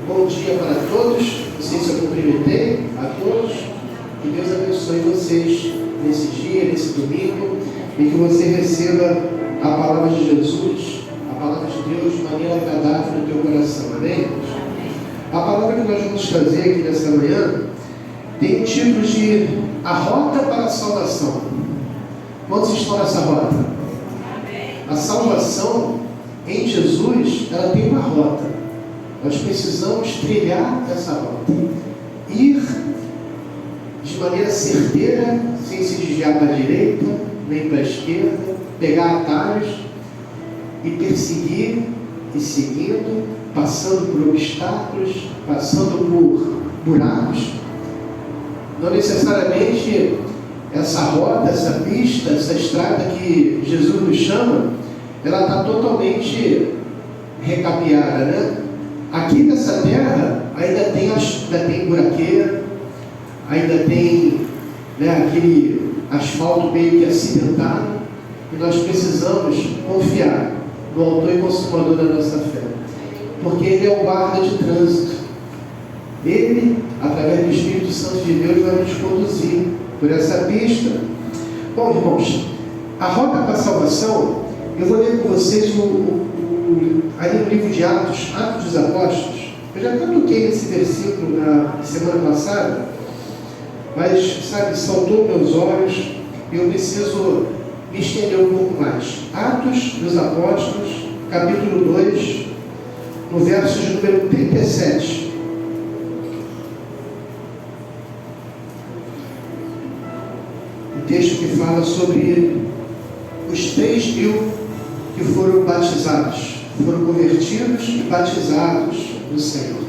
Bom dia para todos. Não sei se eu cumprimentei a todos. Que Deus abençoe vocês nesse dia, nesse domingo, e que você receba a palavra de Jesus, a palavra de Deus de maneira agradável no teu coração. Amém? A palavra que nós vamos trazer aqui nessa manhã tem o título de A Rota para a Salvação. Quantos estão nessa rota? A salvação em Jesus, ela tem uma rota. Nós precisamos trilhar essa rota. Ir de maneira certeira, sem se desviar para a direita, nem para a esquerda, pegar atalhos e perseguir e seguindo, passando por obstáculos, passando por buracos. Não necessariamente essa rota, essa pista, essa estrada que Jesus nos chama, ela está totalmente recapeada, né? Aqui nessa terra ainda tem buraqueira, ainda tem, né, aquele asfalto meio que acidentado, e nós precisamos confiar no autor e consumador da nossa fé, porque Ele é o guarda de trânsito. Ele, através do Espírito Santo de Deus, vai nos conduzir por essa pista. Bom, irmãos, a rota para a salvação, eu vou ler com vocês aí no livro de Atos dos Apóstolos. Eu já até toquei nesse versículo na semana passada, mas, sabe, saltou meus olhos e eu preciso me estender um pouco mais. Atos dos Apóstolos, capítulo 2, no verso de número 37. O texto que fala sobre os 3.000 que foram batizados, foram convertidos e batizados no Senhor.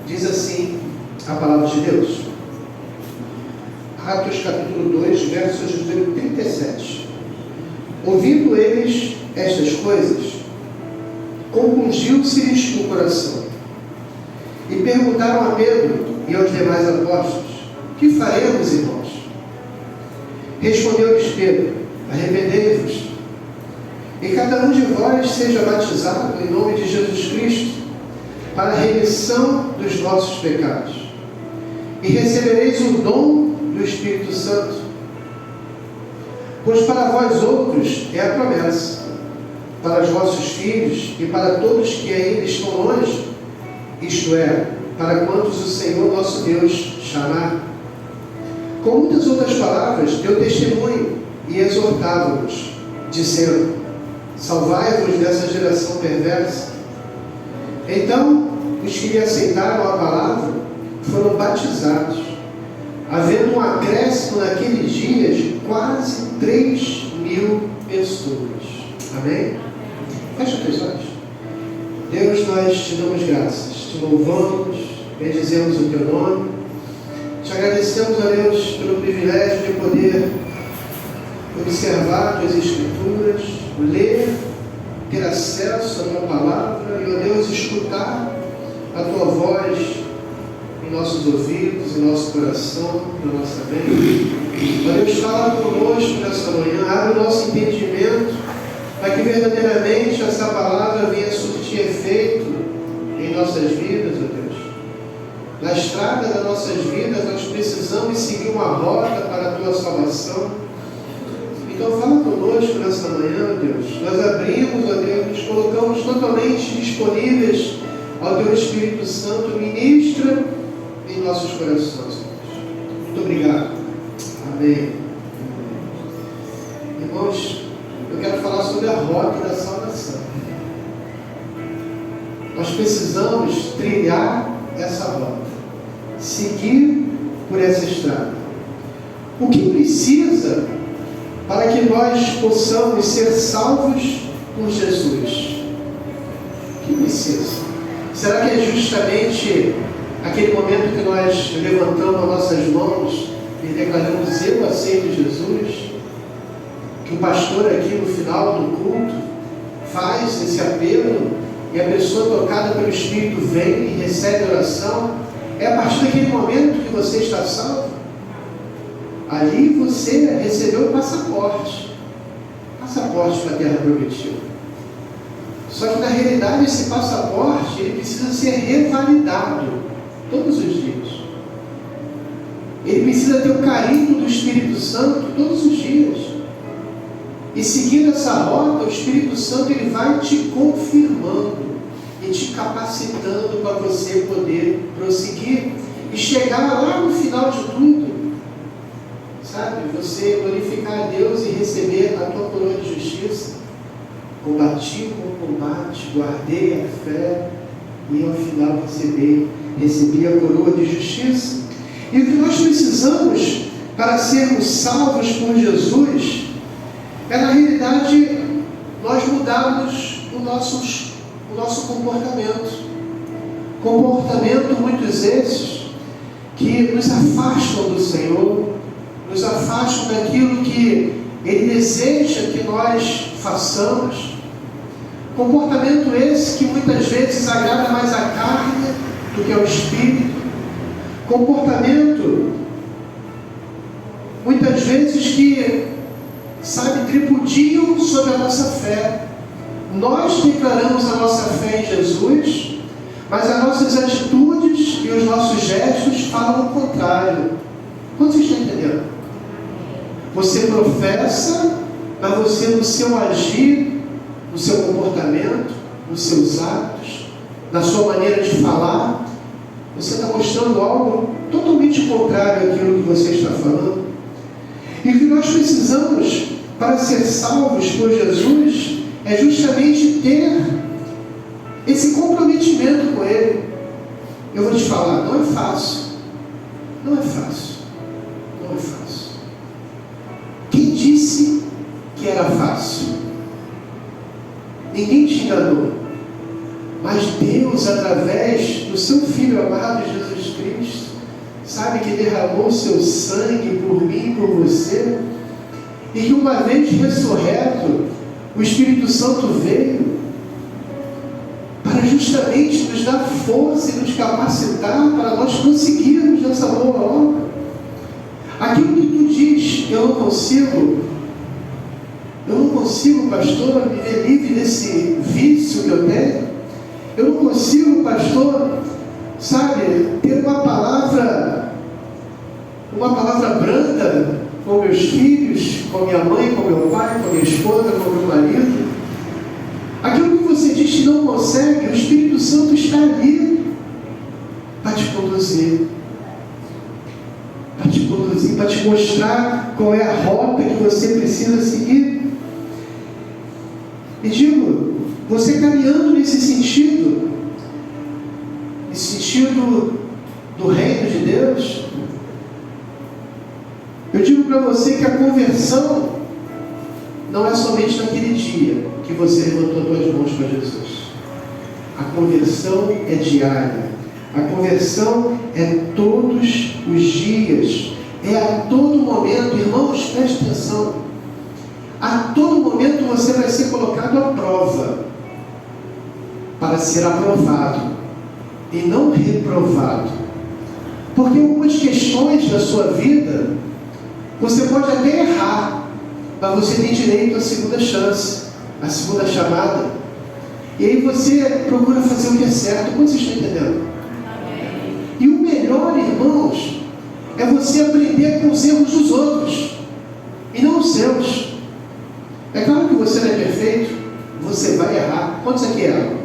Diz assim a palavra de Deus. Atos capítulo 2, versos de número 37. Ouvindo eles estas coisas, compungiu-se-lhes o coração, e perguntaram a Pedro e aos demais apóstolos: que faremos, irmãos? Respondeu-lhes Pedro: arrependei-vos, e cada um de vós seja batizado em nome de Jesus Cristo, para a remissão dos vossos pecados, e recebereis o dom do Espírito Santo, pois para vós outros é a promessa, para os vossos filhos e para todos que ainda estão longe, isto é, para quantos o Senhor nosso Deus chamar. Com muitas outras palavras deu testemunho e exortava-nos, dizendo: salvai-vos dessa geração perversa. Então os que lhe aceitaram a palavra foram batizados, havendo um acréscimo naqueles dias de quase 3.000 pessoas. Amém? Fecha os teus olhos. Deus, nós te damos graças, te louvamos, bendizemos o teu nome, te agradecemos, a Deus, pelo privilégio de poder observar tuas escrituras, ler, ter acesso à tua palavra e, ó Deus, escutar a tua voz em nossos ouvidos, em nosso coração, na nossa mente. Ó Deus, fala conosco nessa manhã, abre o nosso entendimento, para que verdadeiramente essa palavra venha surtir efeito em nossas vidas, ó Deus. Na estrada das nossas vidas, nós precisamos seguir uma rota para a tua salvação. Então fala conosco nessa manhã, ó Deus. Nós abrimos, ó Deus, nos colocamos totalmente disponíveis ao teu Espírito Santo. Ministra em nossos corações. Muito obrigado. Amém. Irmãos, eu quero falar sobre a rota da salvação. Nós precisamos trilhar essa rota, seguir por essa estrada. O que precisa para que nós possamos ser salvos por Jesus? O que precisa? Será que é justamente aquele momento que nós levantamos as nossas mãos e declaramos: eu aceito Jesus? Que o pastor aqui no final do culto faz esse apelo e a pessoa tocada pelo Espírito vem e recebe a oração? É a partir daquele momento que você está salvo? Ali você recebeu o passaporte. passaporte para a terra prometida. Só que na realidade esse passaporte ele precisa ser revalidado todos os dias. Ele precisa ter o carinho do Espírito Santo todos os dias. E seguindo essa rota, o Espírito Santo ele vai te confirmando e te capacitando para você poder prosseguir e chegar lá no final de tudo, sabe? Você glorificar a Deus e receber a tua coroa de justiça. Combati com o combate, guardei a fé e ao final recebi a coroa de justiça. E o que nós precisamos para sermos salvos por Jesus é, na realidade, nós mudarmos o nosso comportamento. Comportamento, muitos esses, que nos afastam do Senhor, nos afastam daquilo que Ele deseja que nós façamos. Comportamento esse que muitas vezes agrada mais a carne do que ao Espírito. Comportamento, muitas vezes, que, tripudiam sobre a nossa fé. Nós declaramos a nossa fé em Jesus, mas as nossas atitudes e os nossos gestos falam o contrário. Quantos estão entendendo? Você professa, mas você, no seu agir, no seu comportamento, nos seus atos, na sua maneira de falar, você está mostrando algo totalmente contrário àquilo que você está falando. E o que nós precisamos para ser salvos por Jesus é justamente ter esse comprometimento com Ele. Eu vou te falar, não é fácil. Não é fácil. Não é fácil. Quem disse que era fácil? Ninguém te enganou. Mas Deus, através do seu Filho amado Jesus Cristo, que derramou o seu sangue por mim e por você, e que uma vez ressurreto, o Espírito Santo veio para justamente nos dar força e nos capacitar para nós conseguirmos essa boa obra. Aquilo que tu diz, eu não consigo, pastor, me ver livre desse vício que eu tenho. Eu não consigo, pastor, ter uma palavra branda com meus filhos, com minha mãe, com meu pai, com minha esposa, com meu marido. Aquilo que você diz que não consegue, o Espírito Santo está ali para te conduzir, para te mostrar qual é a rota que você precisa seguir. E digo, você caminhando nesse sentido do reino de Deus, eu digo para você que a conversão não é somente naquele dia que você levantou as suas mãos para Jesus. A conversão é diária. A conversão é todos os dias. É a todo momento. Irmãos, preste atenção. A todo momento você vai ser colocado à prova para ser aprovado e não reprovado. Porque algumas questões da sua vida você pode até errar, mas você tem direito à segunda chance, à segunda chamada. E aí você procura fazer o que é certo. Como vocês estão entendendo? E o melhor, irmãos, é você aprender com os erros dos outros e não os seus. É claro que você não é perfeito, você vai errar. Quantos aqui erram?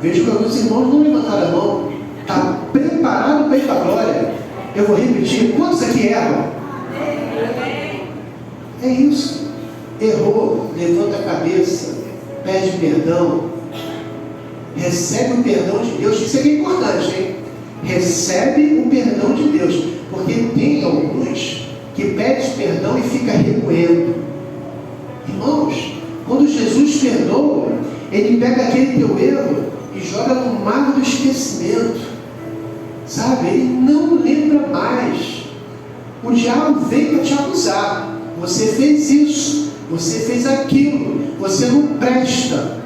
Vejo que alguns irmãos não levantaram a mão. Está preparado para ir para a glória. Eu vou repetir. Quantos aqui erram? É isso. Errou, levanta a cabeça, pede perdão, recebe o perdão de Deus. Isso aqui é importante, hein? Recebe o perdão de Deus, porque tem alguns que pedem perdão e fica remoendo. Irmãos, quando Jesus perdoa, Ele pega aquele teu erro e joga no mar do esquecimento. Ele não lembra mais. O diabo veio para te acusar. Você fez isso, você fez aquilo, você não presta.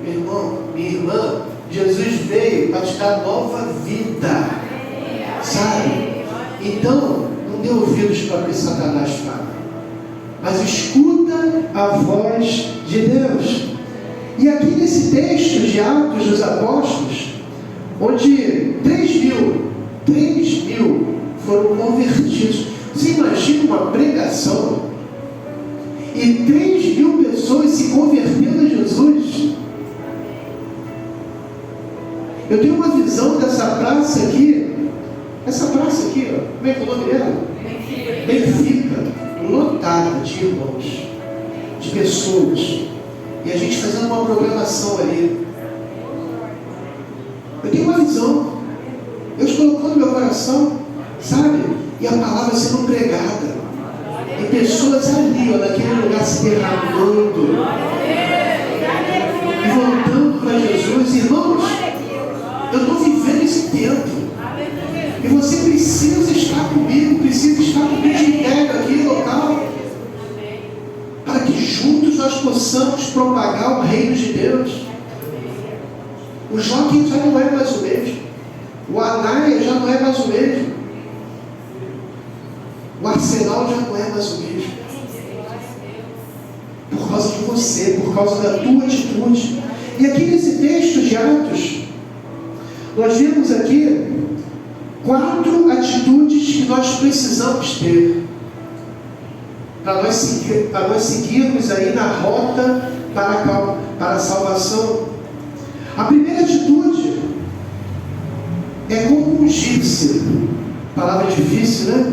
Meu irmão, minha irmã, Jesus veio para te dar nova vida. Então, não dê ouvidos para o que Satanás fala. mas escuta a voz de Deus. E aqui nesse texto de Atos dos Apóstolos, onde 3 mil foram convertidos. Você imagina uma pregação e 3 mil pessoas se convertendo a Jesus? Eu tenho uma visão dessa praça aqui. Essa praça aqui, ó, como é que é o nome dela? Benfica, lotada de irmãos, de pessoas, e a gente fazendo uma programação ali. Eu tenho uma visão, Deus colocou no meu coração, sabe? E a palavra sendo pregada, e pessoas ali, ó, naquele lugar se derramando e voltando para Jesus. Irmãos, eu estou vivendo esse tempo. E você precisa estar comigo de inteiro aqui, local, para que juntos nós possamos propagar o reino de Deus. O Joaquim já não é mais o mesmo. O Anaia já não é mais o mesmo. O Arsenal já não é mais o mesmo. Por causa de você, por causa da tua atitude. E aqui nesse texto de Atos, nós vemos aqui 4 atitudes que nós precisamos ter para nós seguirmos aí na rota para a salvação. A primeira atitude é compungir-se. Palavra difícil, né?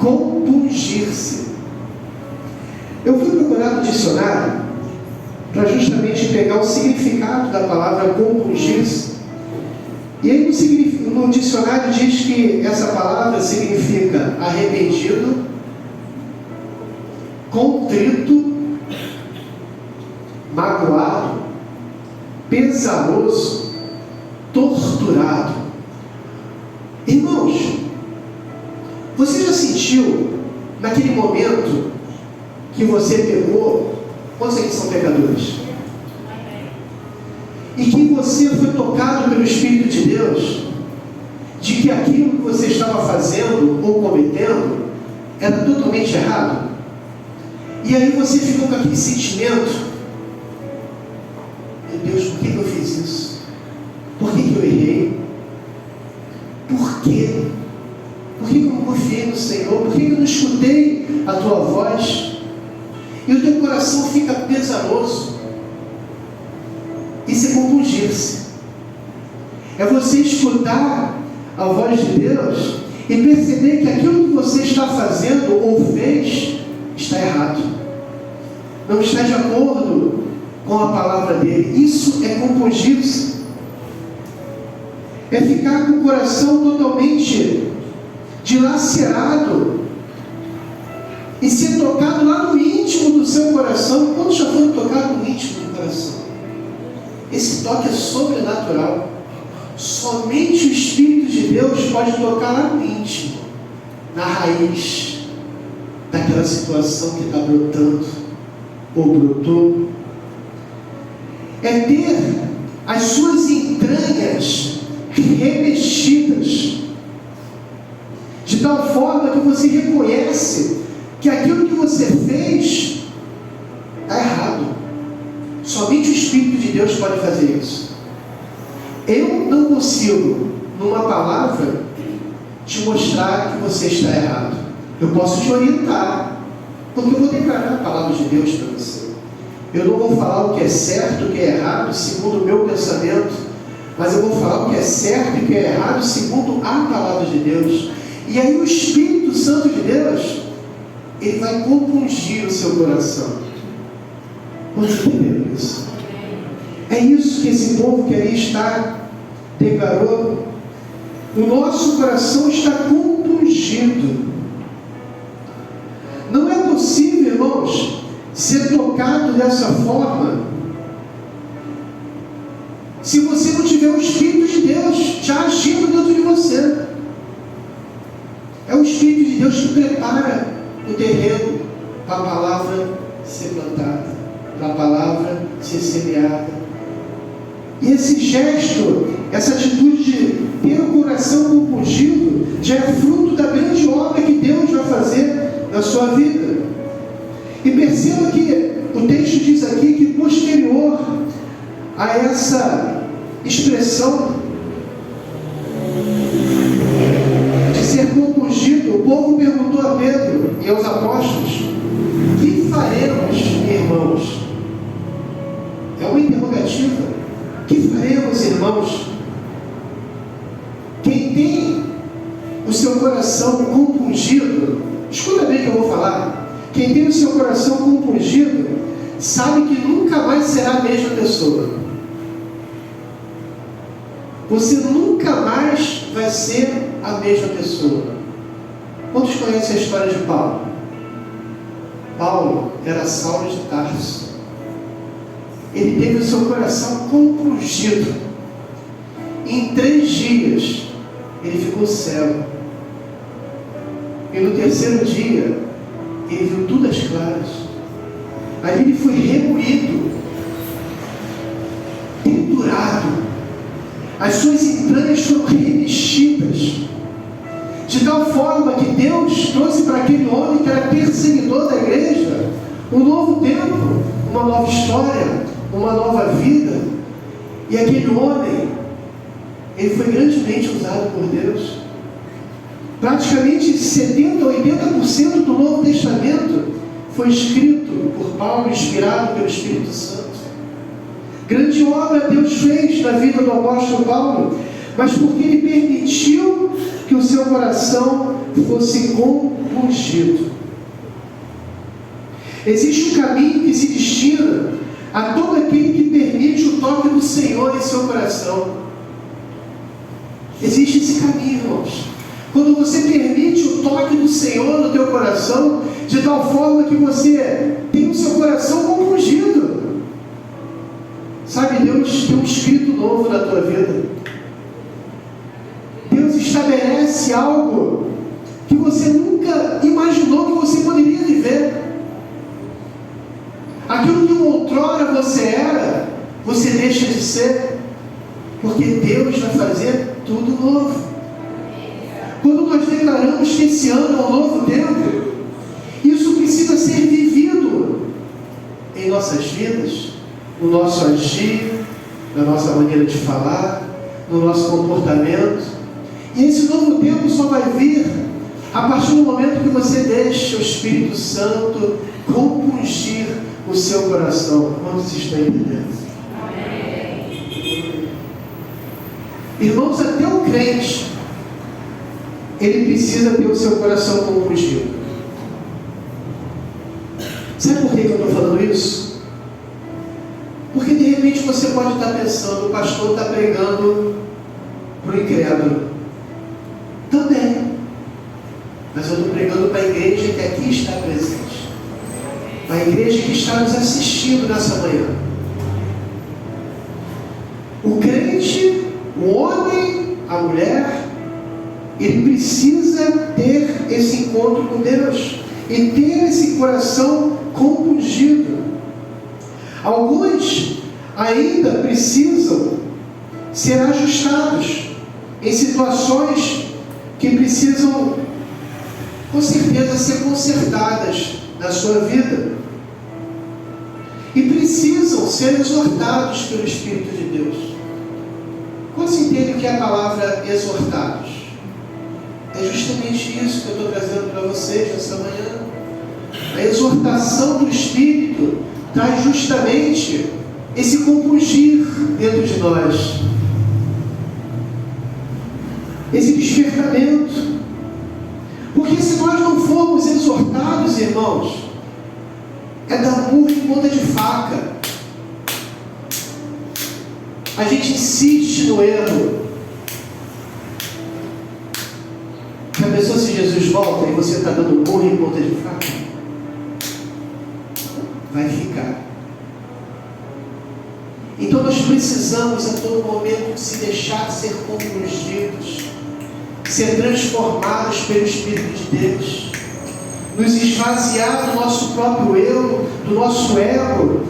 Compungir-se. Eu fui procurar no dicionário para justamente pegar o significado da palavra compungir-se. E aí no dicionário diz que essa palavra significa arrependido, contrito, magoado, pesaroso, torturado. Irmãos, você já sentiu naquele momento que você pegou, quantos aqui são pecadores? E que você foi tocado pelo Espírito de Deus, de que aquilo que você estava fazendo ou cometendo era totalmente errado? E aí você ficou com aquele sentimento: meu Deus, por que eu fiz isso? Por que eu errei? Por quê? Por que eu não confiei no Senhor? Por que eu não escutei a tua voz? E o teu coração fica pesaroso. Isso é compungir-se. É você escutar a voz de Deus e perceber que aquilo que você está fazendo ou fez está errado, não está de acordo com a palavra dele. Isso é compungir-se. É ficar com o coração totalmente dilacerado e ser tocado lá no íntimo do seu coração. Quando já foi tocado no íntimo do coração? Esse toque é sobrenatural. Somente o Espírito de Deus pode tocar lá no íntimo, na raiz daquela situação que está brotando ou brotou. É ter as suas entranhas remexidas de tal forma que você reconhece que aquilo que você fez está errado. Somente o Espírito de Deus pode fazer isso. Eu não consigo, numa palavra, te mostrar que você está errado. Eu posso te orientar, porque eu vou declarar a palavra de Deus para você. Eu não vou falar o que é certo e o que é errado segundo o meu pensamento, mas eu vou falar o que é certo e o que é errado segundo a palavra de Deus. E aí o Espírito Santo de Deus, ele vai compungir o seu coração. Quantos entenderam isso? É isso que esse povo que ali está declarou. O nosso coração está compungido. Não é possível, irmãos, ser tocado dessa forma se você não tiver o Espírito de Deus já agindo dentro de você. É o Espírito de Deus que prepara o terreno para a palavra ser plantada, para a palavra ser semeada. E esse gesto, essa atitude de ter o coração compungido, já é fruto da grande obra que Deus vai fazer na sua vida. E perceba que o texto diz aqui que posterior a essa expressão de ser compungido, o povo perguntou a Pedro e aos apóstolos: que faremos, irmãos? É uma interrogativa. Que faremos, irmãos? Quem tem o seu coração compungido, escuta bem o que eu vou falar. Quem tem o seu coração compungido sabe que nunca mais será a mesma pessoa. Você nunca mais vai ser a mesma pessoa. Quantos conhecem a história de Paulo? Paulo era Saulo de Tarso. Ele teve o seu coração compungido. Em 3 dias ele ficou cego. E no 3º dia ele viu tudo às claras. Ali ele foi remoído, triturado. As suas entranhas foram remexidas, de tal forma que Deus trouxe para aquele homem que era perseguidor da igreja um novo tempo, uma nova história, uma nova vida. E aquele homem, ele foi grandemente usado por Deus. Praticamente 70% a 80% do Novo Testamento foi escrito por Paulo, inspirado pelo Espírito Santo. Grande obra Deus fez na vida do apóstolo Paulo, mas porque ele permitiu que o seu coração fosse compungido. Existe um caminho que se destina a todo aquele que permite o toque do Senhor em seu coração. Existe esse caminho, irmãos. Quando você permite o toque do Senhor no teu coração, de tal forma que você tem o seu coração compungido. Sabe, Deus tem um escrito novo na tua vida. Deus estabelece algo que você nunca imaginou que você poderia viver. Aquilo que outrora você era, você deixa de ser, porque Deus vai fazer tudo novo. Quando nós declaramos que esse ano é um novo tempo, isso precisa ser vivido em nossas vidas, no nosso agir, na nossa maneira de falar, no nosso comportamento. E esse novo tempo só vai vir a partir do momento que você deixa o Espírito Santo compungir o seu coração. Quantos estão entendendo? Irmãos, até o crente, ele precisa ter o seu coração compungido. Sabe por que eu estou falando isso? Porque de repente você pode estar pensando: o pastor está pregando para o incrédulo. Também. Mas eu estou pregando para a igreja que aqui está presente, para a igreja que está nos assistindo nessa manhã. O crente, o homem, a mulher, ele precisa ter esse encontro com Deus e ter esse coração compungido. Alguns ainda precisam ser ajustados em situações que precisam, com certeza, ser consertadas na sua vida. E precisam ser exortados pelo Espírito de Deus. Quando se entende o que é a palavra exortados? É justamente isso que eu estou trazendo para vocês nessa manhã. A exortação do Espírito traz justamente esse compungir dentro de nós, esse despertamento. Porque se nós não formos exortados, irmãos, é dar murro em ponta de faca. A gente insiste no erro. Já pensou se Jesus volta e você está dando murro em ponta de faca? Vai ficar. Então nós precisamos a todo momento se deixar ser compungidos, ser transformados pelo Espírito de Deus, nos esvaziar do nosso próprio eu, do nosso ego,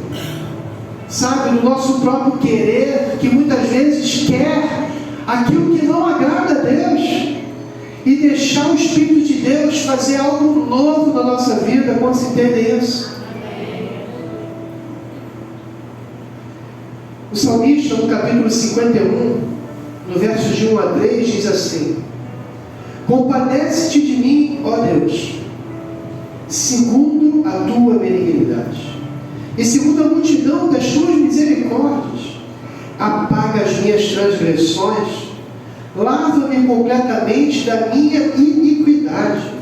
sabe, do nosso próprio querer, que muitas vezes quer aquilo que não agrada a Deus, e deixar o Espírito de Deus fazer algo novo na nossa vida. Quando se entende isso? O salmista, no capítulo 51, no versos de 1 a 3, diz assim: compadece-te de mim, ó Deus, segundo a tua benignidade, e segundo a multidão das tuas misericórdias, apaga as minhas transgressões, lava-me completamente da minha iniquidade,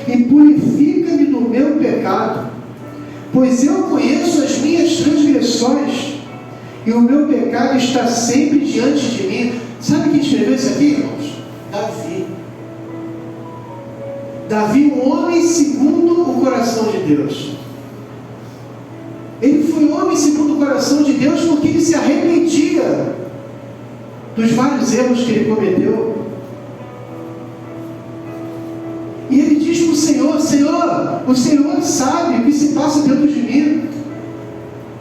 e purifica-me do meu pecado, pois eu conheço as minhas transgressões, e o meu pecado está sempre diante de mim. Sabe quem escreveu isso aqui, irmãos? Davi. Davi, um homem segundo o coração de Deus. Ele foi homem segundo o coração de Deus porque ele se arrependia dos vários erros que ele cometeu. E ele diz para o Senhor: Senhor, o Senhor sabe o que se passa dentro de mim.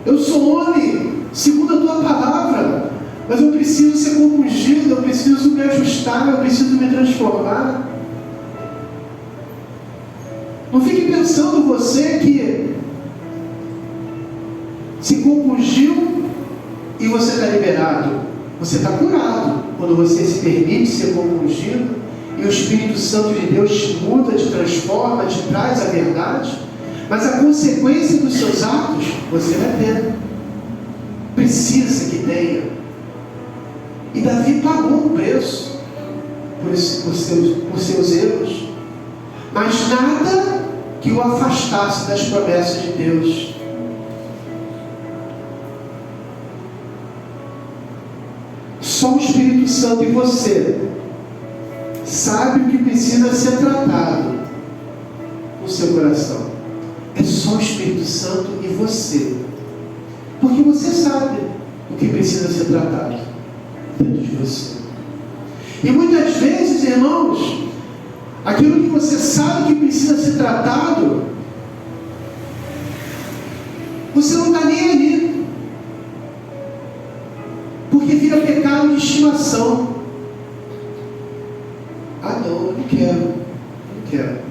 Eu sou homem segundo a tua palavra, mas eu preciso ser compungido, eu preciso me ajustar, eu preciso me transformar. Não fique pensando você que se compungiu e você está liberado. Você está curado quando você se permite ser compungido e o Espírito Santo de Deus te muda, te transforma, te traz a verdade. Mas a consequência dos seus atos você vai ter. Precisa que tenha. E Davi pagou um preço por seus erros, mas nada que o afastasse das promessas de Deus. Só o Espírito Santo e você sabe o que precisa ser tratado no seu coração. É só o Espírito Santo e você, porque você sabe o que precisa ser tratado dentro de você. E muitas vezes, irmãos, aquilo que você sabe que precisa ser tratado, você não está nem ali, porque vira pecado de estimação. Ah não, eu não quero.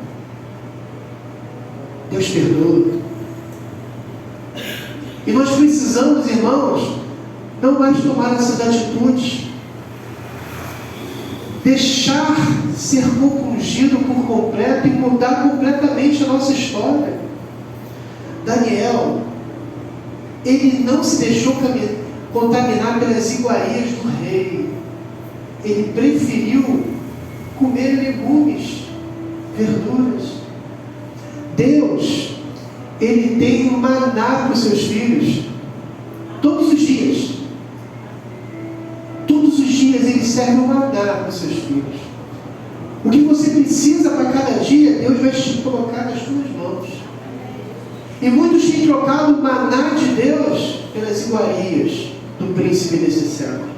Deus perdoa. E nós precisamos, irmãos, não mais tomar essas atitudes. Deixar ser compungido por completo e mudar completamente a nossa história. Daniel, ele não se deixou contaminar pelas iguarias do rei. Ele preferiu comer legumes, verduras. Deus, Ele tem um maná para os seus filhos. Todos os dias. Todos os dias Ele serve um maná para os seus filhos. O que você precisa para cada dia, Deus vai te colocar nas suas mãos. E muitos têm trocado o maná de Deus pelas iguarias do príncipe desse século.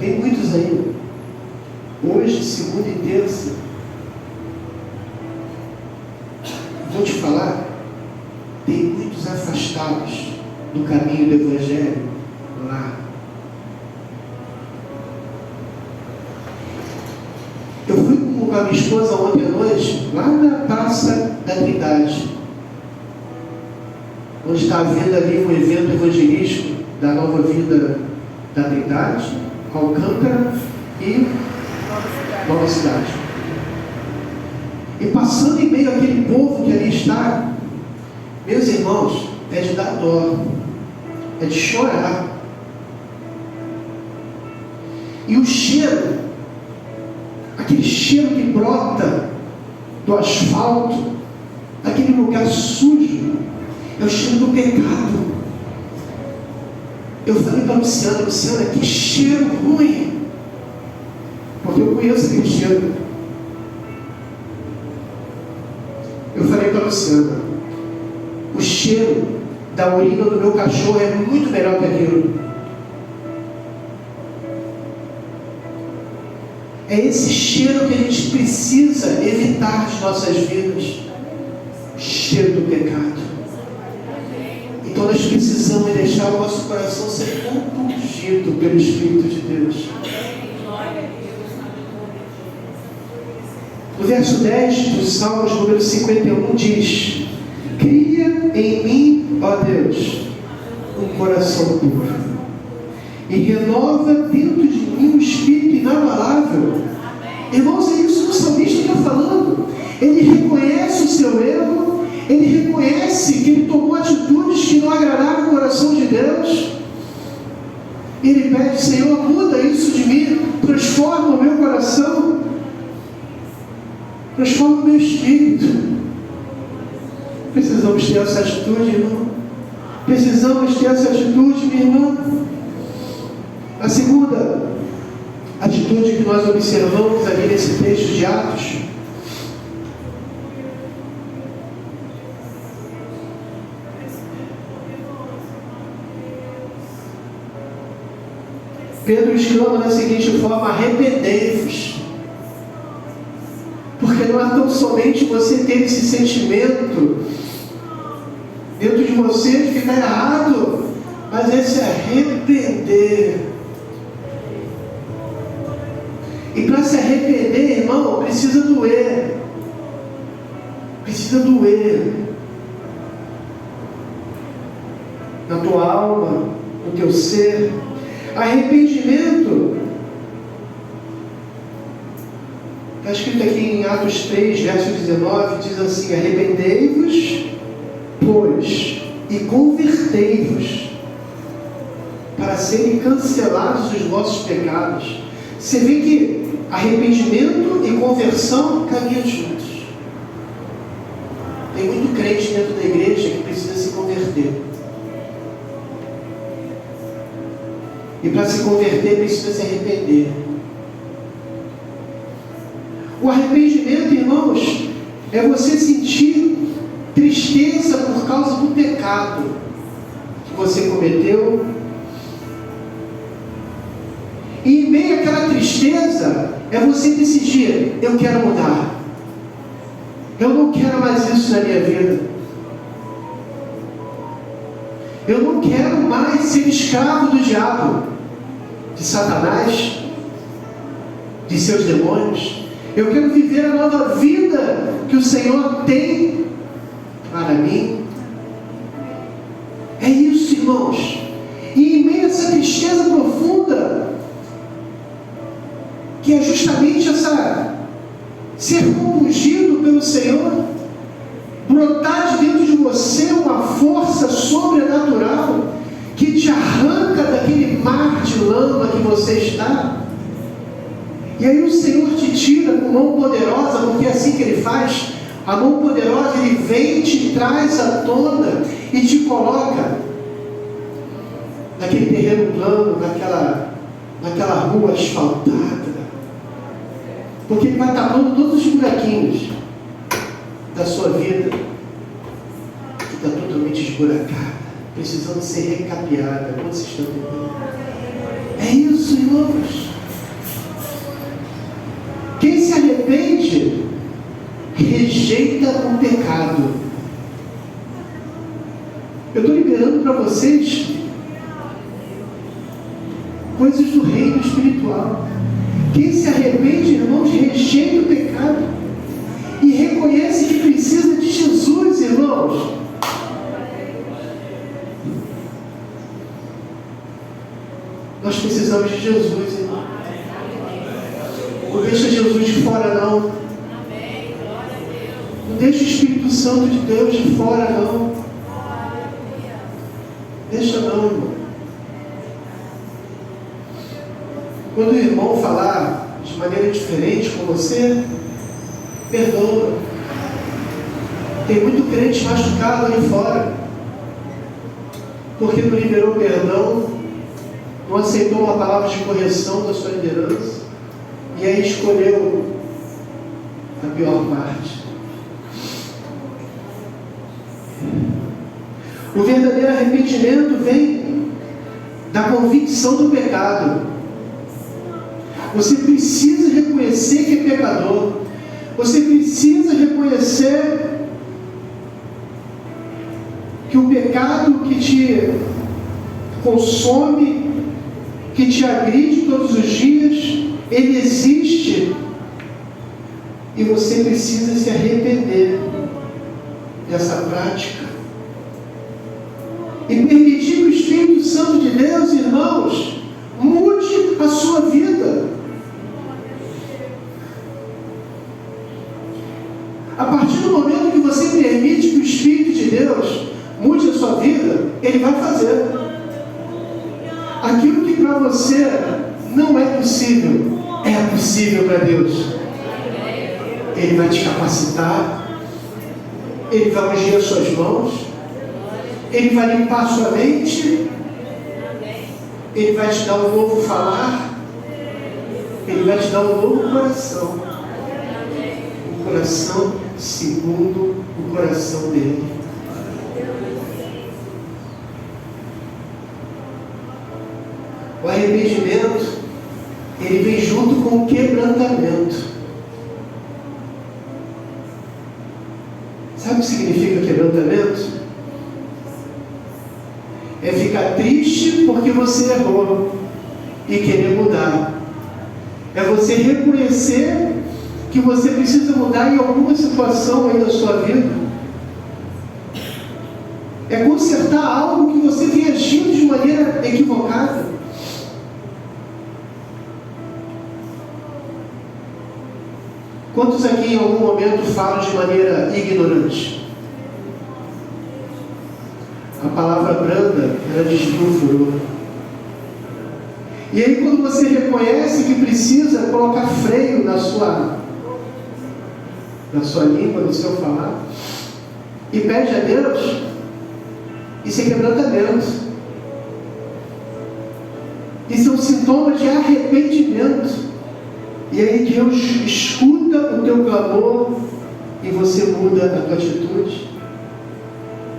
Tem muitos aí. Hoje, segunda e terça, vou te falar, tem muitos afastados do caminho do Evangelho lá. Eu fui com a minha esposa ontem à noite, lá na Praça da Trindade, onde está havendo ali um evento evangelístico da Nova Vida da Trindade, Alcântara e Nova Cidade. E passando em meio àquele povo que ali está, meus irmãos, é de dar dó, é de chorar. E o cheiro, aquele cheiro que brota do asfalto, daquele lugar sujo, é o cheiro do pecado. Eu falei para a Luciana, que cheiro ruim, porque eu conheço aquele cheiro. Eu falei para a Luciana, o cheiro da urina do meu cachorro é muito melhor que aquilo. É esse cheiro que a gente precisa evitar de nossas vidas. Cheiro do pecado. Então nós precisamos deixar o nosso coração ser compungido pelo Espírito de Deus. No verso 10 do Salmos número 51 diz: cria em mim, ó ó Deus, um coração puro. E renova dentro de mim um espírito inabalável. Irmãos, é isso que o salmista está falando. Ele reconhece o seu erro, ele reconhece que ele tomou atitudes que não agradaram o coração de Deus. Ele pede: Senhor, muda isso de mim, transforma o meu coração, transforma o meu espírito. Precisamos ter essa atitude, irmão. Precisamos ter essa atitude, minha irmã. A segunda atitude que nós observamos ali nesse texto de Atos Pedro exclama da seguinte forma: arrependei-vos. Porque não é tão somente você ter esse sentimento dentro de você de que está errado, mas é se arrepender. E para se arrepender, irmão, precisa doer. Precisa doer na tua alma, no teu ser. Arrependimento está escrito aqui em Atos 3, verso 19, diz assim: arrependei-vos, pois, e convertei-vos, para serem cancelados os vossos pecados. Você vê que arrependimento e conversão caminham juntos. Tem muito crente dentro da igreja que precisa se converter. E para se converter precisa se arrepender. O arrependimento, irmãos, é você sentir tristeza por causa do pecado que você cometeu. E em meio àquela tristeza, é você decidir: eu quero mudar. Eu não quero mais isso na minha vida. Eu não quero mais ser escravo do diabo, de Satanás, de seus demônios. Eu quero viver a nova vida que o Senhor tem para mim. É isso, irmãos. E em meio a essa tristeza profunda, que é justamente essa ser compungido pelo Senhor, brotar de dentro de você uma força sobrenatural que te arranca daquele mar de lama que você está. E aí o Senhor te tira com mão poderosa, porque é assim que Ele faz. A mão poderosa, Ele vem e te traz à tona e te coloca naquele terreno plano, naquela rua asfaltada, porque Ele vai tapando todos os buraquinhos da sua vida que está totalmente esburacada, precisando ser recapeada. Quando vocês estão entendendo? É isso, irmãos. Quem se arrepende rejeita o pecado. Eu estou liberando para vocês coisas do reino espiritual. Quem se arrepende, irmãos, rejeita o pecado e reconhece que precisa de Jesus, irmãos. Nós precisamos de Jesus, irmão. Não deixa Jesus de fora, não. Não deixa o Espírito Santo de Deus de fora, não. Deixa não, irmão. Quando o irmão falar de maneira diferente com você, perdoa. Tem muito crente machucado ali fora, porque não liberou perdão, não aceitou uma palavra de correção da sua liderança, e aí escolheu a pior parte. O verdadeiro arrependimento vem da convicção do pecado. Você precisa reconhecer que é pecador. Você precisa reconhecer que o pecado que te consome, que te agride todos os dias, ele existe. E você precisa se arrepender dessa prática. Deus, irmãos, mude a sua vida. A partir do momento que você permite que o Espírito de Deus mude a sua vida, Ele vai fazer. Aquilo que para você não é possível, é possível para Deus. Ele vai te capacitar, Ele vai ungir as suas mãos, Ele vai limpar a sua mente, Ele vai te dar um novo falar, Ele vai te dar um novo coração. Um coração segundo o coração dele. O arrependimento, ele vem junto com o quebrantamento. Sabe o que significa quebrantamento? É ficar triste porque você errou e querer mudar. É você reconhecer que você precisa mudar em alguma situação aí da sua vida. É consertar algo que você vem agindo de maneira equivocada. Quantos aqui em algum momento falam de maneira ignorante? A palavra branda, ela desvia o furor. E aí quando você reconhece que precisa colocar freio na sua língua, no seu falar, e pede a Deus, isso é quebrantamento. Isso é um sintoma de arrependimento. E aí Deus escuta o teu clamor e você muda a tua atitude.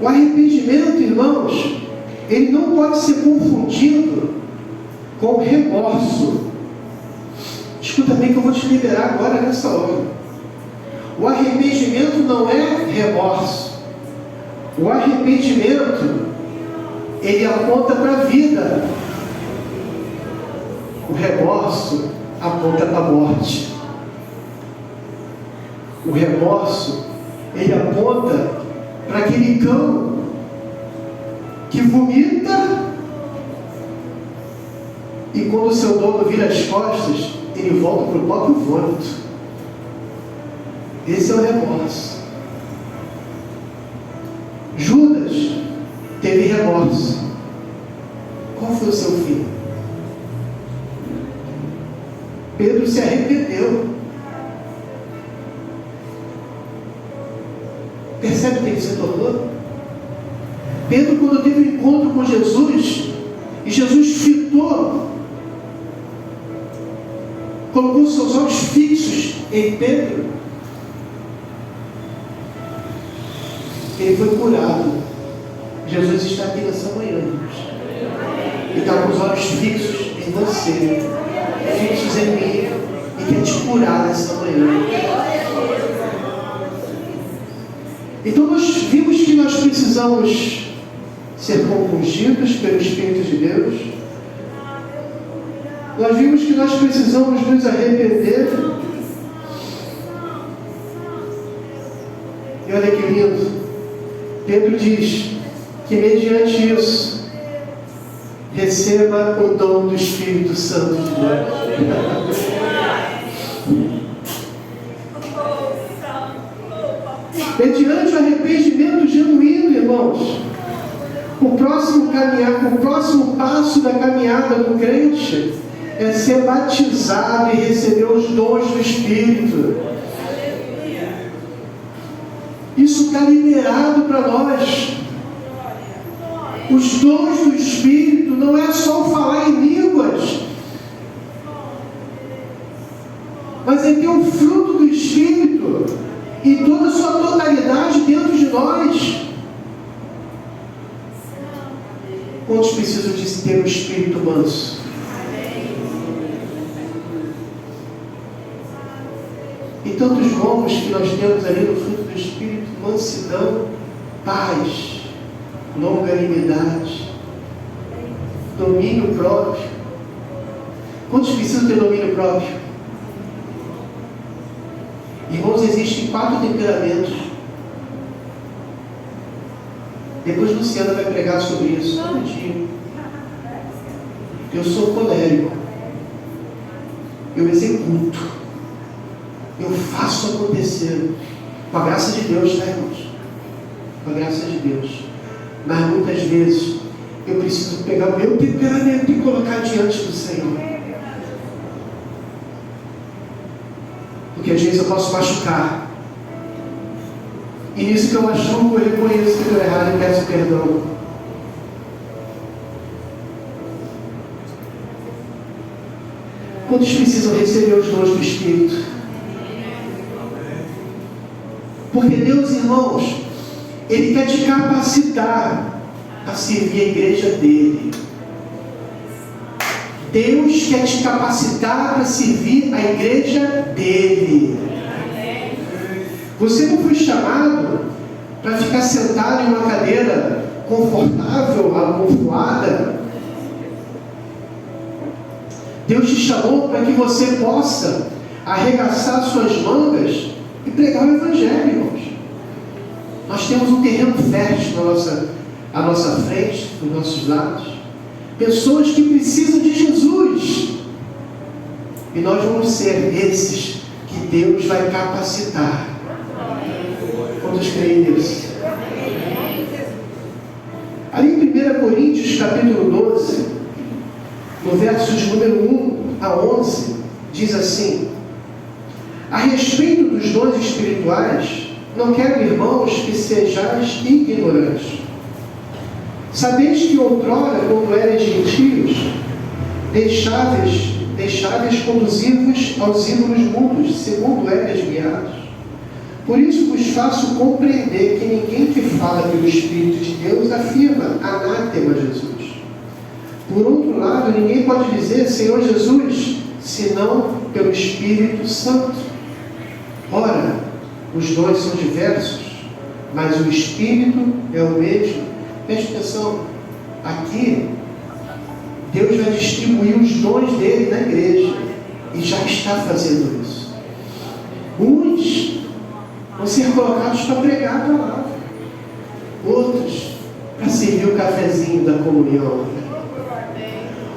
O arrependimento, irmãos, ele não pode ser confundido com remorso. Escuta bem que eu vou te liberar agora nessa hora. O arrependimento não é remorso. O arrependimento, ele aponta para a vida. O remorso aponta para a morte. O remorso, ele aponta para aquele cão que vomita e quando o seu dono vira as costas, ele volta para o próprio vômito. Esse é o remorso. Judas teve remorso. Qual foi o seu fim? Pedro se arrependeu. Percebe o que ele se tornou? Pedro, quando teve um encontro com Jesus, e Jesus fitou, colocou seus olhos fixos em Pedro, ele foi curado. Jesus está aqui nessa manhã, e está com os olhos fixos em você, fixos em mim, e quer te curar nessa manhã. Então nós vimos que nós precisamos ser compungidos pelo Espírito de Deus. Nós vimos que nós precisamos nos arrepender. E olha que lindo. Pedro diz que mediante isso receba o dom do Espírito Santo de Deus. Mediante o arrependimento genuíno, irmãos, o próximo passo da caminhada do crente é ser batizado e receber os dons do Espírito. Isso está liberado para nós. Os dons do Espírito não é só falar em línguas, mas é ter o fruto do Espírito em toda a sua totalidade dentro de nós. Quantos precisam de ter um espírito manso? E tantos dons que nós temos ali no fruto do Espírito: mansidão, paz, longanimidade, domínio próprio. Quantos precisam ter domínio próprio? Irmãos, existem 4 temperamentos. Depois Luciana vai pregar sobre isso todo dia. Eu sou colérico. Eu executo. Eu faço acontecer. Com a graça de Deus, tá, irmãos? Com a graça de Deus. Mas muitas vezes eu preciso pegar o meu temperamento e colocar diante do Senhor. Porque às vezes eu posso machucar. E nisso que eu machuco, eu reconheço que estou errado e peço perdão. Quantos precisam receber os dons do Espírito? Porque Deus, irmãos, Ele quer te capacitar a servir a igreja dEle. Deus quer te capacitar para servir a igreja dEle. Você não foi chamado para ficar sentado em uma cadeira confortável, amontoada. Deus te chamou para que você possa arregaçar suas mangas e pregar o Evangelho, irmãos. Nós temos um terreno fértil à nossa frente, dos nossos lados. Pessoas que precisam de Jesus. E nós vamos ser esses que Deus vai capacitar. Quantos creem nisso? Ali em 1 Coríntios, capítulo 12, no versos número 1 a 11, diz assim: a respeito dos dons espirituais, não quero, irmãos, que sejais ignorantes. Sabeis que outrora, quando erais gentios, deixáveis conduzir-vos aos ídolos mudos, segundo eras guiados. Por isso vos faço compreender que ninguém que fala pelo Espírito de Deus afirma anátema Jesus. Por outro lado, ninguém pode dizer Senhor Jesus, senão pelo Espírito Santo. Ora, os dons são diversos, mas o Espírito é o mesmo. Preste atenção, aqui Deus vai distribuir os dons dele na igreja e já está fazendo isso. Uns vão ser colocados para pregar a palavra, outros para servir o cafezinho da comunhão,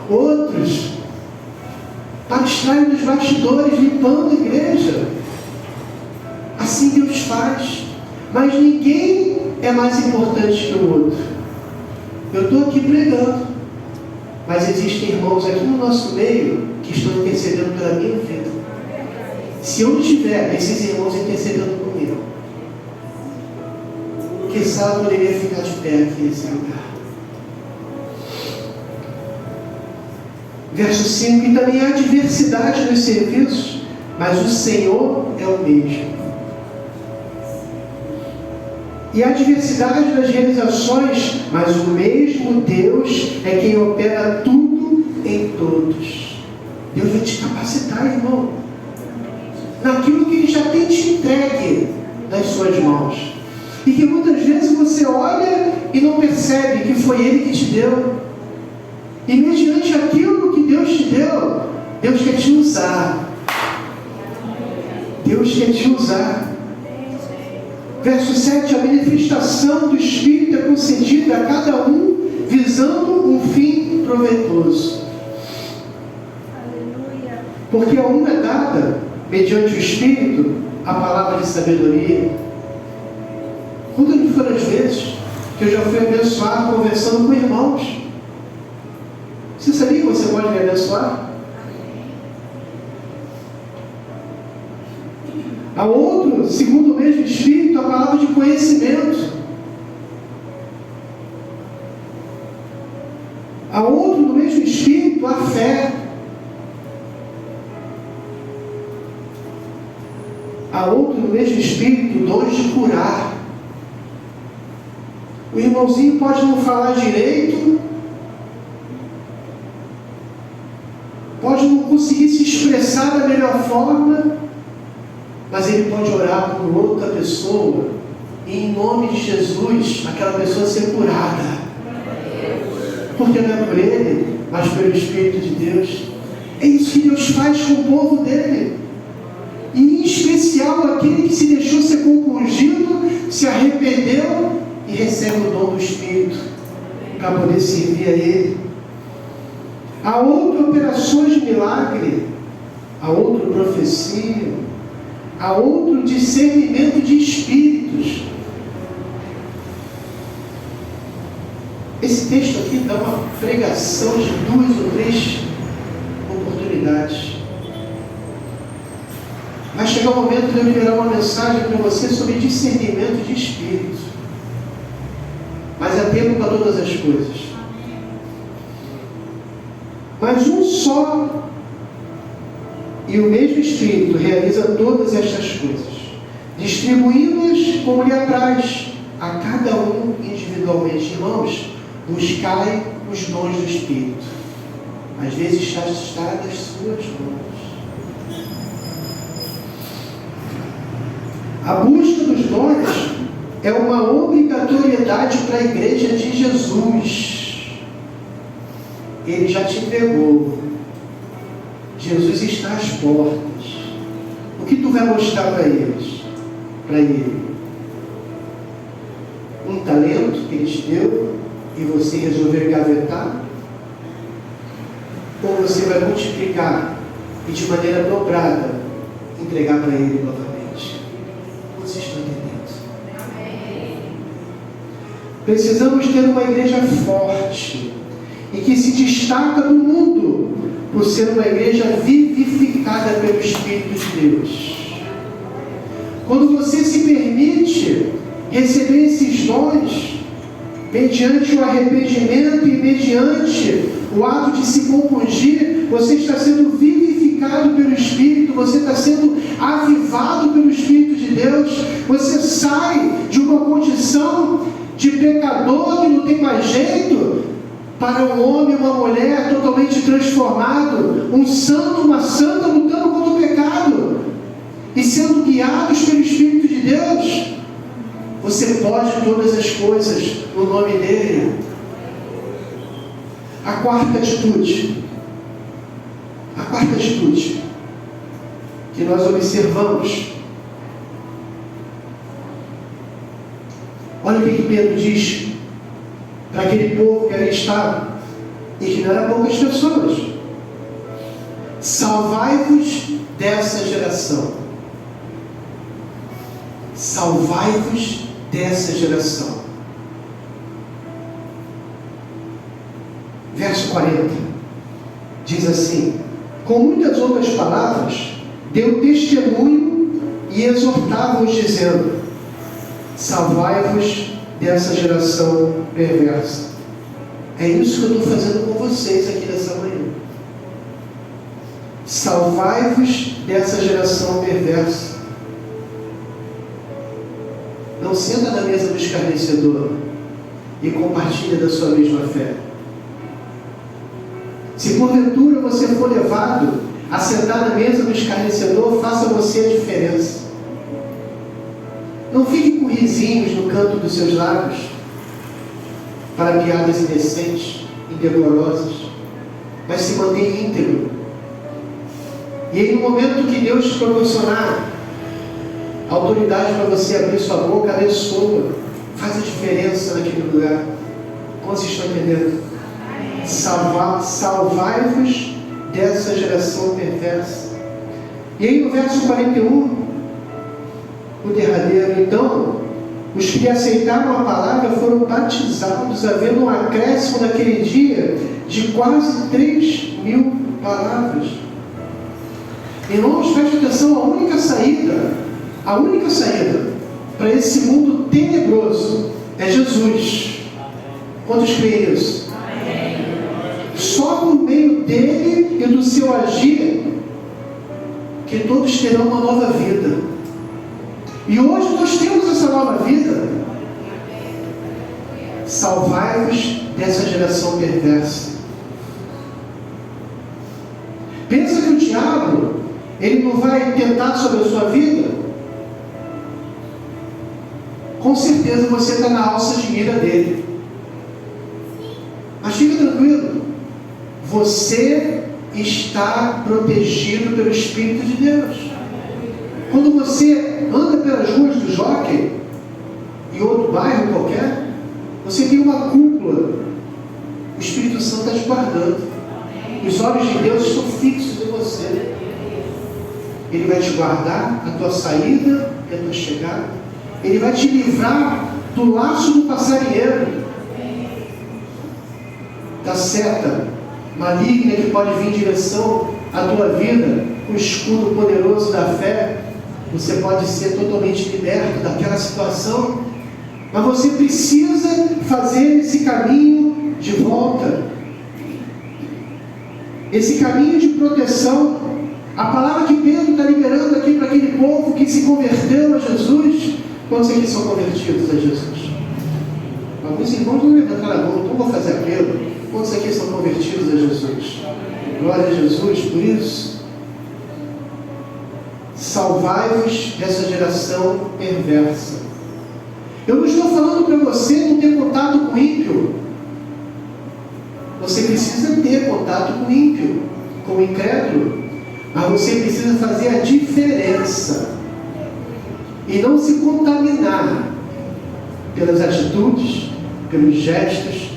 outros para estar nos bastidores limpando a igreja. Assim Deus faz, mas ninguém é mais importante que o outro. Eu estou aqui pregando, mas existem irmãos aqui no nosso meio que estão intercedendo pela minha vida. Se eu não tiver esses irmãos intercedendo comigo, quem sabe eu poderia ficar de pé aqui nesse lugar. Verso 5: e também há diversidade nos serviços, mas o Senhor é o mesmo. E há diversidade das realizações, mas o mesmo Deus é quem opera tudo em todos. Deus vai te capacitar, irmão, naquilo que Ele já tem te entregue nas suas mãos. E que muitas vezes você olha e não percebe que foi Ele que te deu. E mediante aquilo que Deus te deu, Deus quer te usar. Deus quer te usar. Verso 7, a manifestação do Espírito é concedida a cada um, visando um fim proveitoso. Porque a um é dada, mediante o Espírito, a palavra de sabedoria. Quando não foram as vezes que eu já fui abençoado conversando com irmãos? Você sabia que você pode me abençoar? A outro, segundo o mesmo Espírito, a palavra de conhecimento. A outro, no mesmo Espírito, a fé. A outro, no mesmo Espírito, dons de curar. O irmãozinho pode não falar direito, pode não conseguir se expressar da melhor forma, mas ele pode orar por outra pessoa e em nome de Jesus aquela pessoa ser curada, porque não é por ele, mas pelo Espírito de Deus. É isso que Deus faz com o povo dele, e em especial aquele que se deixou ser compungido, se arrependeu e recebe o dom do Espírito para poder servir a Ele. há outro operações de milagre, há outro profecia, há outro discernimento de espíritos. Esse texto aqui dá uma pregação de 2 ou 3 oportunidades. Vai chegar o momento de eu liberar uma mensagem para você sobre discernimento de espírito. Mas é tempo para todas as coisas. Mas um só e o mesmo Espírito realiza todas estas coisas, distribuindo-as como lhe apraz, a cada um individualmente. Irmãos, buscai os dons do Espírito. Às vezes está nas suas mãos. A busca dos dons é uma obrigatoriedade para a igreja de Jesus. Ele já te entregou. Jesus está às portas. O que tu vai mostrar para eles? Para ele? Um talento que ele te deu e você resolveu engavetar? Ou você vai multiplicar e de maneira dobrada entregar para ele novamente? Vocês estão entendendo? Precisamos ter uma igreja forte e que se destaca do mundo por ser uma igreja vivificada pelo Espírito de Deus. Quando você se permite receber esses dons, mediante o arrependimento e mediante o ato de se compungir, você está sendo vivificado pelo Espírito, você está sendo avivado pelo Espírito de Deus, você sai de uma condição de pecador que não tem mais jeito, para um homem e uma mulher totalmente transformado, um santo, uma santa lutando contra o pecado e sendo guiados pelo Espírito de Deus. Você pode todas as coisas no nome dele. A quarta atitude que nós observamos, olha o que Pedro diz para aquele povo que ali estava, e que não eram poucas pessoas: salvai-vos dessa geração. Salvai-vos dessa geração. Verso 40 diz assim: com muitas outras palavras deu testemunho e exortava-os dizendo: salvai-vos dessa geração perversa. É isso que eu estou fazendo com vocês aqui nessa manhã. Salvai-vos dessa geração perversa. Não senta na mesa do escarnecedor e compartilha da sua mesma fé. Se porventura você for levado a sentar na mesa do escarnecedor, faça você a diferença. Não fique com risinhos no canto dos seus lábios para piadas indecentes, indecorosas, mas se mantenha íntegro. E aí, no momento que Deus te proporcionar autoridade para você abrir sua boca, abençoa, faz a diferença naquele lugar. Como vocês estão entendendo? Salvai-vos dessa geração perversa. E aí no verso 41, o derradeiro: então os que aceitaram a palavra foram batizados, havendo um acréscimo naquele dia de quase 3.000 palavras. Irmãos, preste atenção: a única saída para esse mundo tenebroso é Jesus. Quantos creem nisso? Só por meio dele e do seu agir que todos terão uma nova vida. E hoje nós temos essa nova vida. Salvai-vos dessa geração perversa. Pensa que o diabo, ele não vai tentar sobre a sua vida? Com certeza você está na alça de mira dele. Mas fica tranquilo, você está protegido pelo Espírito de Deus. Quando você anda pelas ruas do Jockey, em outro bairro qualquer, você tem uma cúpula, o Espírito Santo está te guardando. Os olhos de Deus estão fixos em você. Ele vai te guardar a tua saída e a tua chegada. Ele vai te livrar do laço do passarinheiro, da seta maligna que pode vir em direção à tua vida. Com o escudo poderoso da fé, você pode ser totalmente liberto daquela situação. Mas você precisa fazer esse caminho de volta, esse caminho de proteção. A palavra que Pedro está liberando aqui para aquele povo que se converteu a Jesus. Quantos aqui são convertidos a Jesus? Alguns irmãos não levantaram a mão, então vou fazer apelo. Quantos aqui são convertidos a Jesus? Glória a Jesus. Por isso, salvai-vos dessa geração perversa. Eu não estou falando para você não ter contato com o ímpio. Você precisa ter contato com o ímpio, com o incrédulo. Mas você precisa fazer a diferença. E não se contaminar pelas atitudes, pelos gestos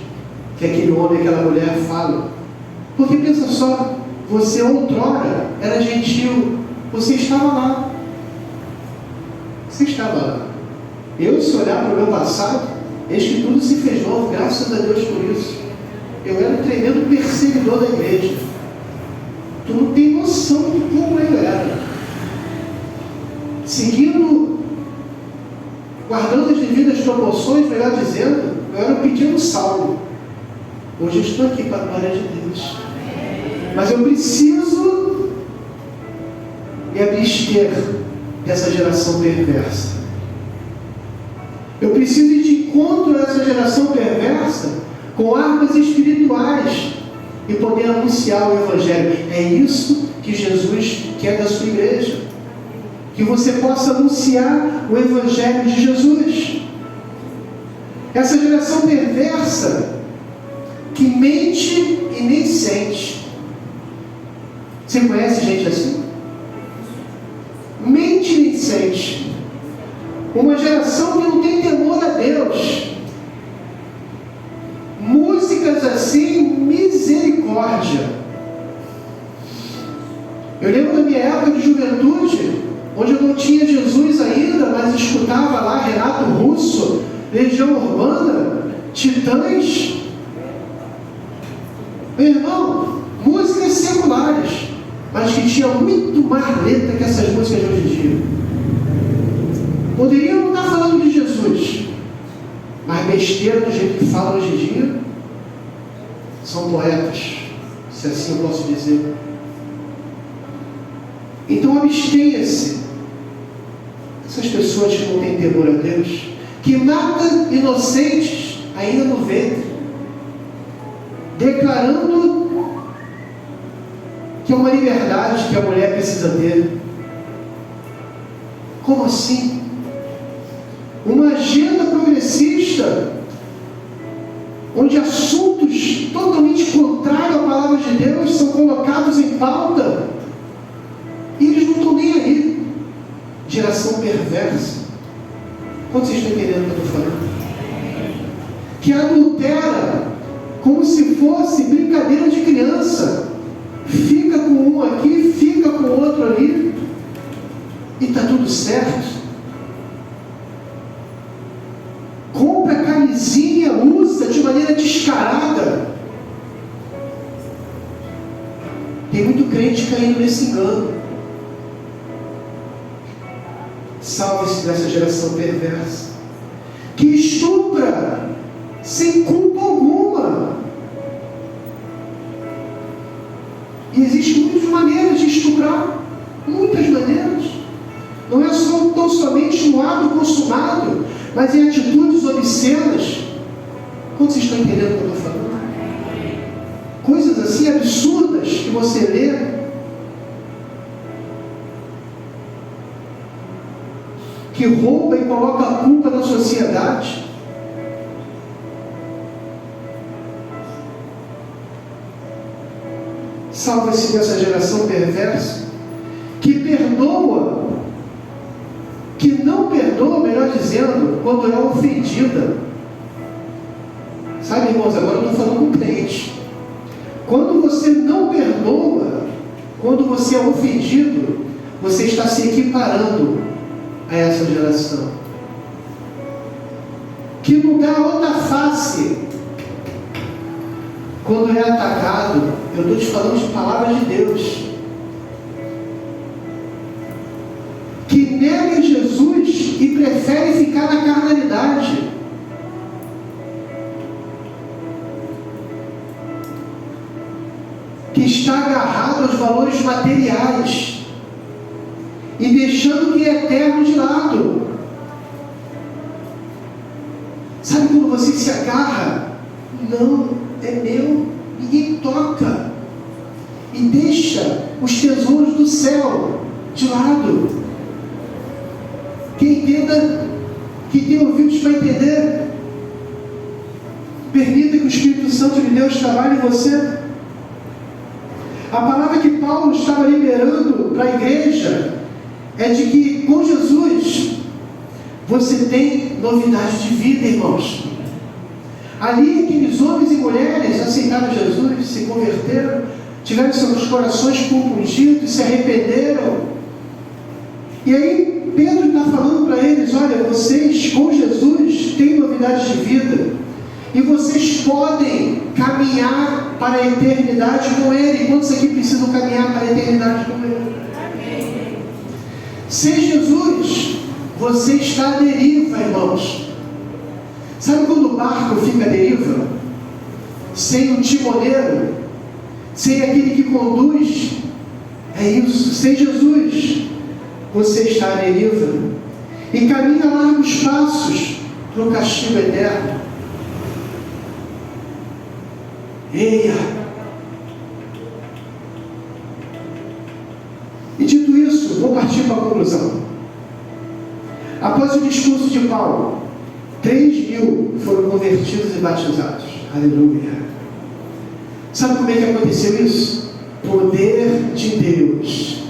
que aquele homem e aquela mulher falam. Porque pensa só, você outrora era gentil, você estava lá. Você estava lá. Eu, se olhar para o meu passado, eis que tudo se fez novo, graças a Deus por isso. Eu era um tremendo perseguidor da igreja. Tu não tem noção de como eu era. Seguindo, guardando as devidas proporções, melhor dizendo, eu era um pequeno Saulo. Hoje eu estou aqui para a glória de Deus. Mas eu preciso me abster dessa geração perversa. Eu preciso ir de encontro a essa geração perversa com armas espirituais e poder anunciar o Evangelho. É isso que Jesus quer da sua igreja. Que você possa anunciar o Evangelho de Jesus. Essa geração perversa que mente e nem sente. Você conhece gente assim? Mente e nem sente. Uma geração que não tem temor a Deus. Músicas assim, misericórdia. Eu lembro da minha época de juventude, onde eu não tinha Jesus ainda, mas escutava lá Renato Russo, Legião Urbana, Titãs. Meu irmão, músicas seculares, mas que tinha muito mais letra que essas músicas de hoje em dia. Poderiam não estar falando de Jesus, mas besteira do jeito que falam hoje em dia, são poetas, se assim eu posso dizer. Então abstenha-se essas pessoas que não têm temor a Deus, que matam inocentes ainda no ventre, declarando que é uma liberdade que a mulher precisa ter. Como assim? Uma agenda progressista, onde assuntos totalmente contrários à palavra de Deus são colocados em pauta, e eles não estão nem aí. Geração perversa. Quantos vocês estão entendendo o que eu estou falando? Que adultera como se fosse brincadeira de criança. Fica com um aqui, fica com o outro ali, e está tudo certo. Compra camisinha, usa de maneira descarada. Tem muito crente caindo nesse engano. Salve-se dessa geração perversa, que estupra sem culpa alguma. E existem muitas maneiras de estuprar, muitas maneiras. Não é só tão somente no ato consumado, mas em atitudes obscenas. Quando vocês estão entendendo o que eu estou falando? Coisas assim absurdas que você lê, que rouba e coloca a culpa na sociedade. Salva-se dessa geração perversa, que perdoa, que não perdoa, melhor dizendo, quando é ofendida. Sabe, irmãos, agora eu estou falando com crente. Quando você não perdoa, quando você é ofendido, você está se equiparando a essa geração, que não dá outra face. Quando é atacado, eu estou te falando de palavras de Deus, que nega Jesus e prefere ficar na carnalidade. Que está agarrado aos valores materiais e deixando o que é eterno de lado. Sabe quando você se agarra? Não, é meu, ninguém toca. E deixa os tesouros do céu de lado. Quem entenda, quem tem ouvidos para entender, permita que o Espírito Santo de Deus trabalhe em você. A palavra que Paulo estava liberando para a igreja é de que com Jesus você tem novidade de vida, irmãos. Ali aqueles homens e mulheres aceitaram Jesus, se converteram, tiveram seus corações compungidos, se arrependeram. E aí Pedro está falando para eles: olha, vocês com Jesus têm novidade de vida e vocês podem caminhar para a eternidade com Ele. Quantos aqui precisam caminhar para a eternidade com Ele? Amém. Sem Jesus, você está à deriva, irmãos. Sabe quando o barco fica à deriva? Sem o timoneiro, sem aquele que conduz? É isso. Sem Jesus, você está à deriva e caminha largos passos para o castigo eterno. Eia! E dito isso, vou partir para a conclusão. Após o discurso de Paulo, 3.000 foram convertidos e batizados. Aleluia! Sabe como é que aconteceu isso? Poder de Deus.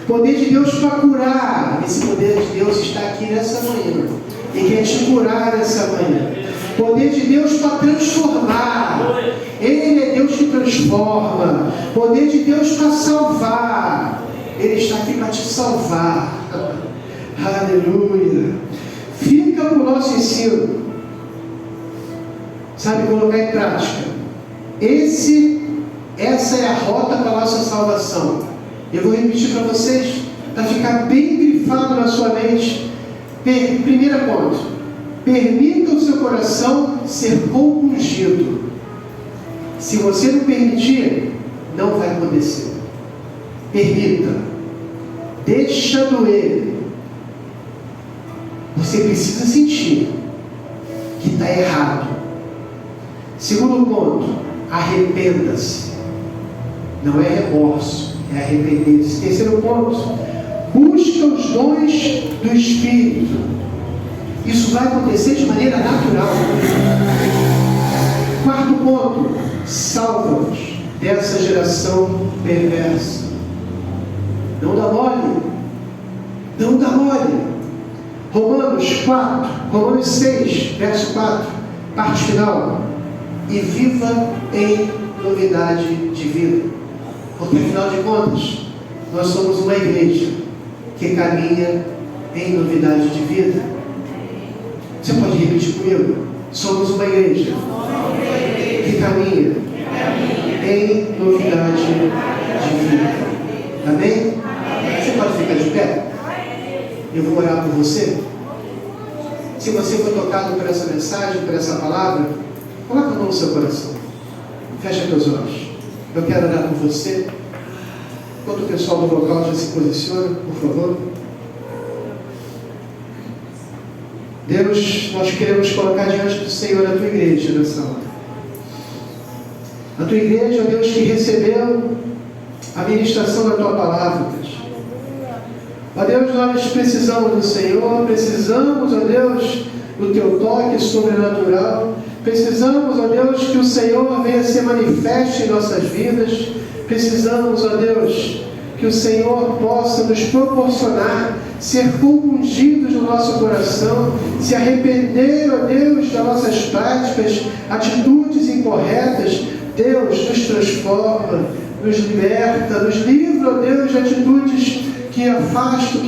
Poder de Deus para curar. Esse poder de Deus está aqui nessa manhã e quer te curar nessa manhã. Poder de Deus para transformar. Ele é Deus que transforma. Poder de Deus para salvar. Ele está aqui para te salvar. Aleluia. Fica para o nosso ensino. Sabe, colocar em prática. Essa é a rota para a nossa salvação. Eu vou repetir para vocês, para ficar bem grifado na sua mente. Primeiro ponto. Permita o seu coração ser compungido. Se você não permitir, não vai acontecer. Permita. Deixa doer. Você precisa sentir que está errado. Segundo ponto, arrependa-se. Não é remorso, é arrepender-se. Terceiro ponto, busca os dons do Espírito. Isso vai acontecer de maneira natural. Quarto ponto, salva-nos dessa geração perversa. Não dá mole. Não dá mole. Romanos 6, verso 4, parte final. E viva em novidade de vida. Porque afinal de contas, nós somos uma igreja que caminha em novidade de vida. Você pode repetir comigo? Somos uma igreja que caminha em novidade de vida. Amém? Você pode ficar de pé? Eu vou orar por você. Se você foi tocado por essa mensagem, por essa palavra, coloca a mão no seu coração. Fecha teus olhos. Eu quero orar por você. Enquanto o pessoal do local já se posiciona, por favor. Deus, nós queremos colocar diante do Senhor a tua igreja nessa hora. A tua igreja, ó Deus, que recebeu a ministração da tua palavra, Deus. Ó Deus, nós precisamos do Senhor, precisamos, ó Deus, do teu toque sobrenatural. Precisamos, ó Deus, que o Senhor venha se manifeste em nossas vidas. Precisamos, ó Deus, que o Senhor possa nos proporcionar ser compungidos no nosso coração, se arrepender, ó Deus, das nossas práticas, atitudes incorretas. Deus, nos transforma, nos liberta, nos livra, ó Deus, de atitudes que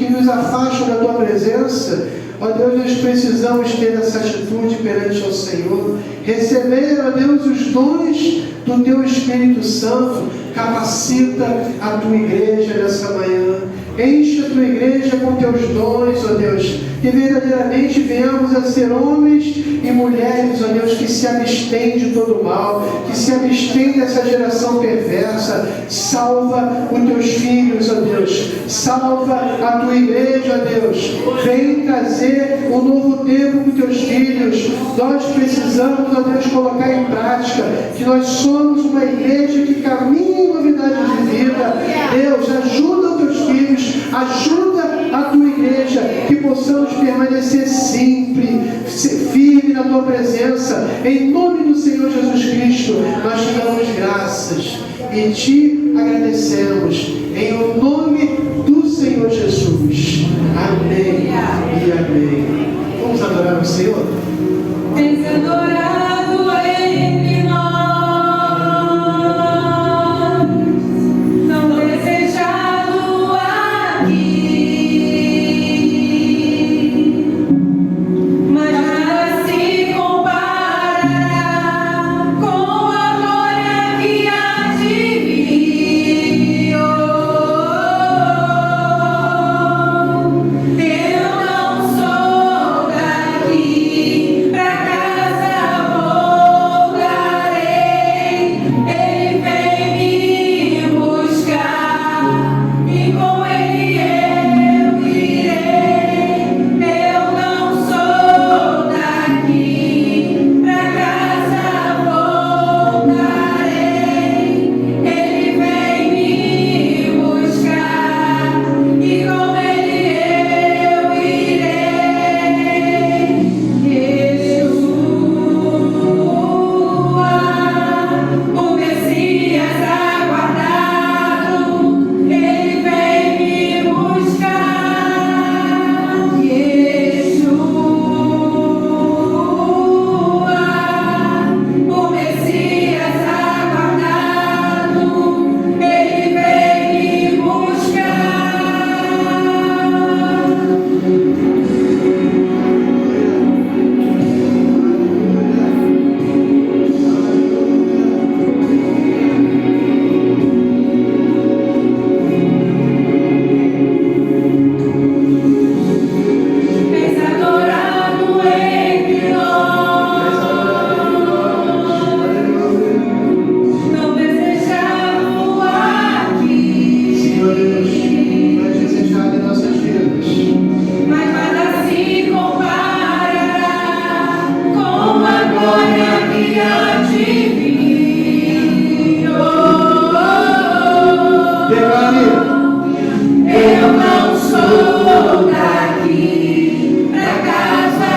nos afastam da Tua presença. Ó Deus, nós precisamos ter essa atitude perante o Senhor, receber, ó Deus, os dons do Teu Espírito Santo. Capacita a Tua igreja nessa manhã, enche a Tua igreja com Teus dons, ó Deus, que verdadeiramente venhamos a ser homens e mulheres, ó Deus, que se abstêm de todo mal, que se abstêm dessa geração perversa. Salva os Teus filhos, ó Deus, salva a Tua igreja, ó Deus, vem trazer um novo tempo com Teus filhos. Nós precisamos, ó Deus, colocar em prática que nós somos uma igreja que caminha em novidade de vida. Deus, ajuda os Teus filhos, ajuda a Tua igreja, que possamos permanecer sempre firme na Tua presença. Em nome do Senhor Jesus Cristo, nós te damos graças e te agradecemos, em o nome do Senhor Jesus. Amém e amém. Vamos adorar o Senhor? Tem sido adorado entre nós, tão desejado aqui, mas nada se comparará com a glória que há de vir. Eu não sou daqui, pra casa voltarei. Ele vem me buscar e com ele eu irei. Eu não sou daqui, pra casa voltarei. Ele vem me buscar e com ele eu irei. Yeshua, o Messias aguardado, ele vem me buscar. Yeshua, o Messias aguardado, ele vem me buscar. Tens adorado entre nós, tão desejado aqui, Senhor Deus, mais desejado em nossas vidas. mas nada se comparará com a glória que há de vir. Declare. Eu não sou daqui, pra casa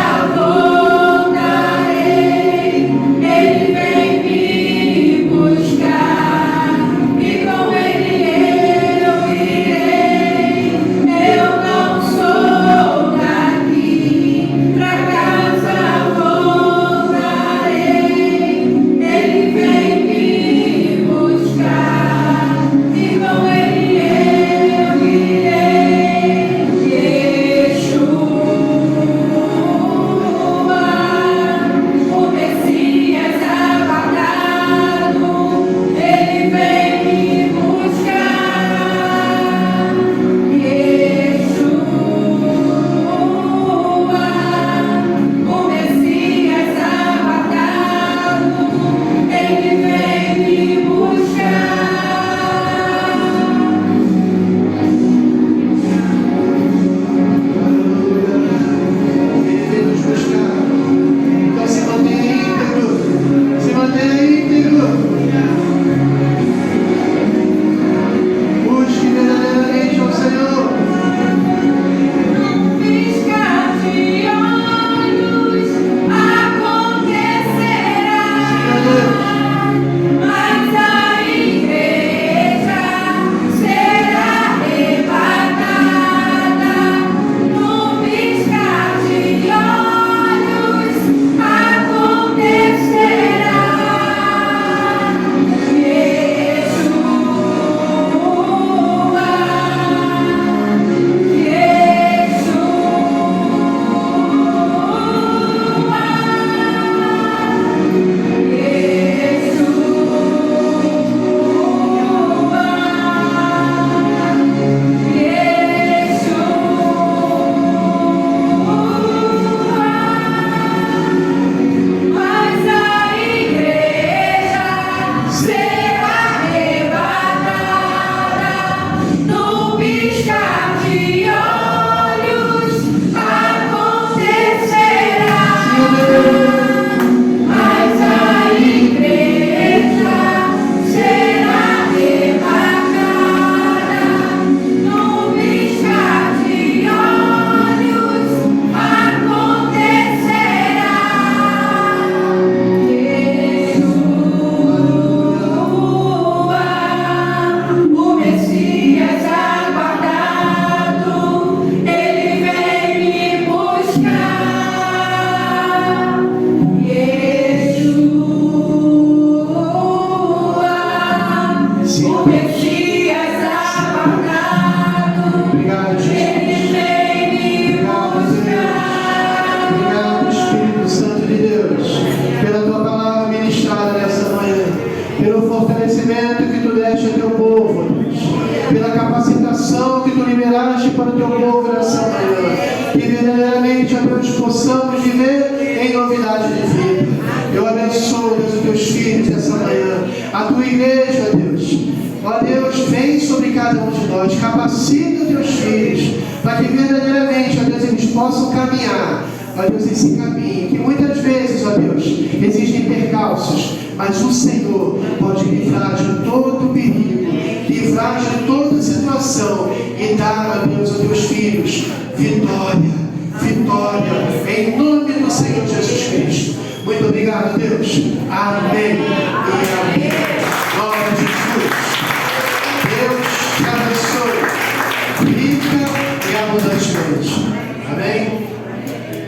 voltarei. Ele vem me buscar e com ele eu irei. Eu não sou daqui, pra casa voltarei. pelo fortalecimento que tu deste ao teu povo, Deus, pela capacitação que tu liberaste para o teu povo nessa manhã, que verdadeiramente, ó Deus, possamos viver em novidade de vida. Eu abençoo, Deus, os teus filhos nessa manhã, a tua igreja, ó Deus. Ó Deus, vem sobre cada um de nós, capacita os teus filhos, para que verdadeiramente, ó Deus, eles possam caminhar, ó Deus, esse caminho, que muitas vezes, ó Deus, existem percalços, mas o Senhor pode livrar de todo perigo, livrar de toda situação e dar, ó Deus, aos teus filhos vitória, vitória, em nome do Senhor Jesus Cristo. Muito obrigado, Deus. Amém e amém. Glória a Jesus. Deus te abençoe, rica e abundantemente. Amém?